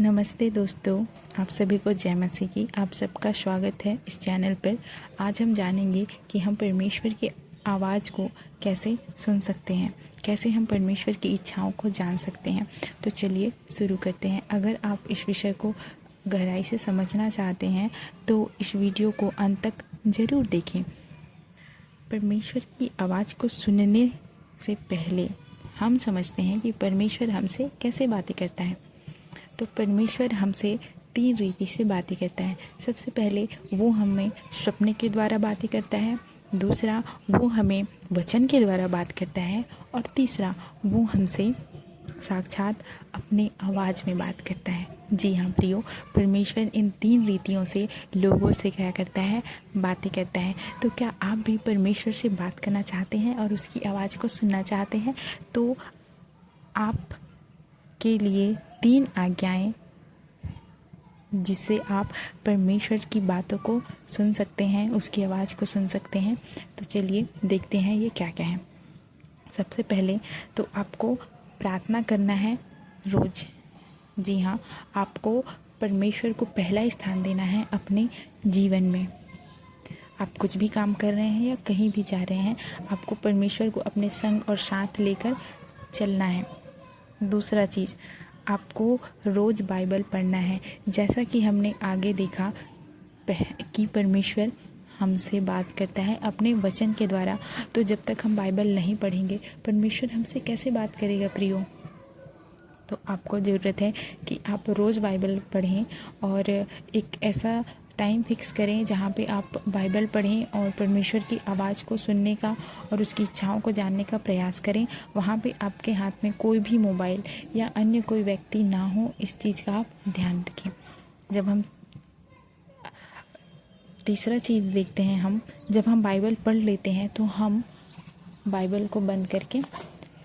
नमस्ते दोस्तों, आप सभी को जय मसीह की। आप सबका स्वागत है इस चैनल पर। आज हम जानेंगे कि हम परमेश्वर की आवाज़ को कैसे सुन सकते हैं, कैसे हम परमेश्वर की इच्छाओं को जान सकते हैं। तो चलिए शुरू करते हैं। अगर आप इस विषय को गहराई से समझना चाहते हैं तो इस वीडियो को अंत तक ज़रूर देखें। परमेश्वर की आवाज़ को सुनने से पहले हम समझते हैं कि परमेश्वर हमसे कैसे बातें करता है। तो परमेश्वर हमसे 3 रीति से बातें करता है। सबसे पहले वो हमें सपने के द्वारा बातें करता है, दूसरा वो हमें वचन के द्वारा बात करता है और तीसरा वो हमसे साक्षात अपने आवाज़ में बात करता है। जी हाँ प्रियो, परमेश्वर इन 3 रीतियों से लोगों से क्या करता है, बातें करता है। तो क्या आप भी परमेश्वर से बात करना चाहते हैं और उसकी आवाज़ को सुनना चाहते हैं? तो आप के लिए 3 आज्ञाएं जिससे आप परमेश्वर की बातों को सुन सकते हैं, उसकी आवाज़ को सुन सकते हैं। तो चलिए देखते हैं ये क्या क्या है। सबसे पहले तो आपको प्रार्थना करना है रोज़। जी हाँ, आपको परमेश्वर को पहला स्थान देना है अपने जीवन में। आप कुछ भी काम कर रहे हैं या कहीं भी जा रहे हैं, आपको परमेश्वर को अपने संग और साथ लेकर चलना है। दूसरा चीज़, आपको रोज़ बाइबल पढ़ना है। जैसा कि हमने आगे देखा कि परमेश्वर हमसे बात करता है अपने वचन के द्वारा। तो जब तक हम बाइबल नहीं पढ़ेंगे, परमेश्वर हमसे कैसे बात करेगा प्रियो? तो आपको ज़रूरत है कि आप रोज़ बाइबल पढ़ें और एक ऐसा टाइम फिक्स करें जहाँ पे आप बाइबल पढ़ें और परमेश्वर की आवाज़ को सुनने का और उसकी इच्छाओं को जानने का प्रयास करें। वहाँ पे आपके हाथ में कोई भी मोबाइल या अन्य कोई व्यक्ति ना हो, इस चीज़ का आप ध्यान रखें। जब हम तीसरा चीज़ देखते हैं, जब हम बाइबल पढ़ लेते हैं तो हम बाइबल को बंद करके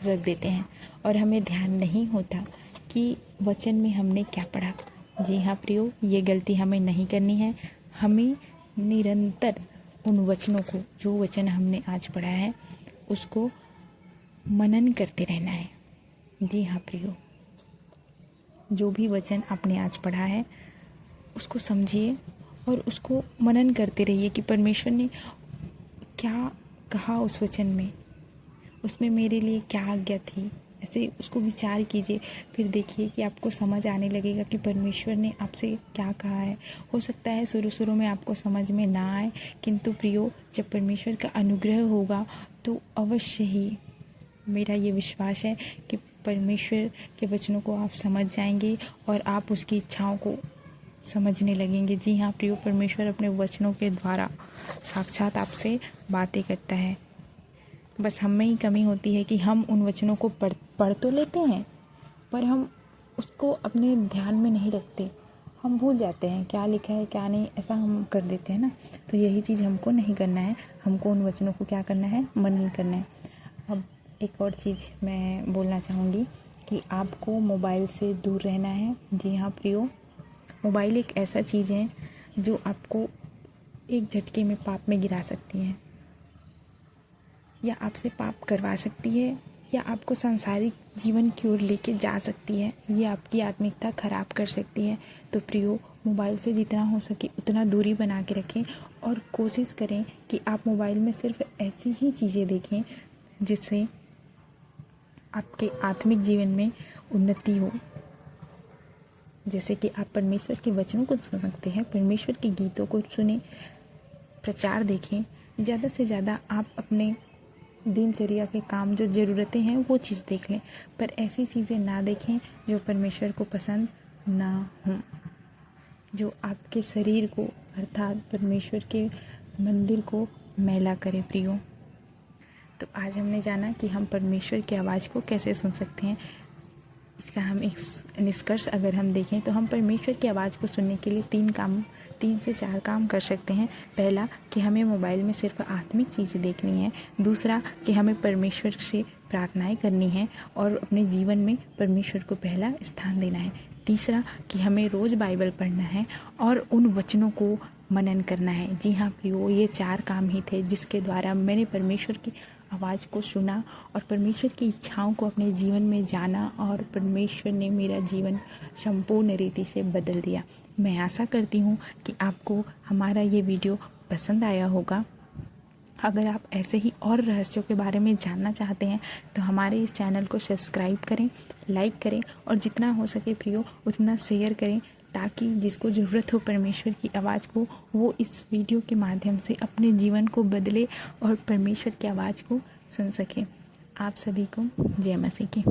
रख देते हैं और हमें ध्यान नहीं होता कि वचन में हमने क्या पढ़ा। जी हाँ प्रियो, ये गलती हमें नहीं करनी है। हमें निरंतर उन वचनों को, जो वचन हमने आज पढ़ा है, उसको मनन करते रहना है। जी हाँ प्रियो, जो भी वचन आपने आज पढ़ा है उसको समझिए और उसको मनन करते रहिए कि परमेश्वर ने क्या कहा उस वचन में, उसमें मेरे लिए क्या आज्ञा थी। ऐसे उसको विचार कीजिए, फिर देखिए कि आपको समझ आने लगेगा कि परमेश्वर ने आपसे क्या कहा है। हो सकता है शुरू में आपको समझ में ना आए, किंतु प्रियो, जब परमेश्वर का अनुग्रह होगा तो अवश्य ही, मेरा ये विश्वास है कि परमेश्वर के वचनों को आप समझ जाएंगे और आप उसकी इच्छाओं को समझने लगेंगे। जी हाँ प्रियो, परमेश्वर अपने वचनों के द्वारा साक्षात आपसे बातें करता है। बस हम में ही कमी होती है कि हम उन वचनों को पढ़ तो लेते हैं, पर हम उसको अपने ध्यान में नहीं रखते। हम भूल जाते हैं क्या लिखा है क्या नहीं, ऐसा हम कर देते हैं ना। तो यही चीज़ हमको नहीं करना है। हमको उन वचनों को क्या करना है, मनन करना है। अब एक और चीज़ मैं बोलना चाहूँगी कि आपको मोबाइल से दूर रहना है। जी हाँ प्रियो, मोबाइल एक ऐसा चीज़ है जो आपको एक झटके में पाप में गिरा सकती है, या आपसे पाप करवा सकती है, या आपको सांसारिक जीवन की ओर लेके जा सकती है। ये आपकी आत्मिकता खराब कर सकती है। तो प्रियो, मोबाइल से जितना हो सके उतना दूरी बना के रखें और कोशिश करें कि आप मोबाइल में सिर्फ ऐसी ही चीज़ें देखें जिससे आपके आत्मिक जीवन में उन्नति हो। जैसे कि आप परमेश्वर के वचनों को सुन सकते हैं, परमेश्वर के गीतों को सुने, प्रचार देखें। ज़्यादा से ज़्यादा आप अपने दिनचर्या के काम, जो ज़रूरतें हैं, वो चीज़ देख लें, पर ऐसी चीज़ें ना देखें जो परमेश्वर को पसंद ना हों, जो आपके शरीर को अर्थात परमेश्वर के मंदिर को मैला करे प्रियो। तो आज हमने जाना कि हम परमेश्वर की आवाज़ को कैसे सुन सकते हैं। इसका हम एक निष्कर्ष अगर हम देखें तो हम परमेश्वर की आवाज़ को सुनने के लिए 3 से 4 काम कर सकते हैं। पहला कि हमें मोबाइल में सिर्फ आत्मिक चीज़ें देखनी है। दूसरा कि हमें परमेश्वर से प्रार्थनाएं करनी है और अपने जीवन में परमेश्वर को पहला स्थान देना है। तीसरा कि हमें रोज़ बाइबल पढ़ना है और उन वचनों को मनन करना है। जी हाँ प्रियो, ये 4 काम ही थे जिसके द्वारा मैंने परमेश्वर की आवाज़ को सुना और परमेश्वर की इच्छाओं को अपने जीवन में जाना, और परमेश्वर ने मेरा जीवन संपूर्ण रीति से बदल दिया। मैं आशा करती हूँ कि आपको हमारा ये वीडियो पसंद आया होगा। अगर आप ऐसे ही और रहस्यों के बारे में जानना चाहते हैं तो हमारे इस चैनल को सब्सक्राइब करें, लाइक करें और जितना हो सके प्रियो उतना शेयर करें, ताकि जिसको ज़रूरत हो परमेश्वर की आवाज़ को, वो इस वीडियो के माध्यम से अपने जीवन को बदले और परमेश्वर की आवाज़ को सुन सके। आप सभी को जय मसीह की।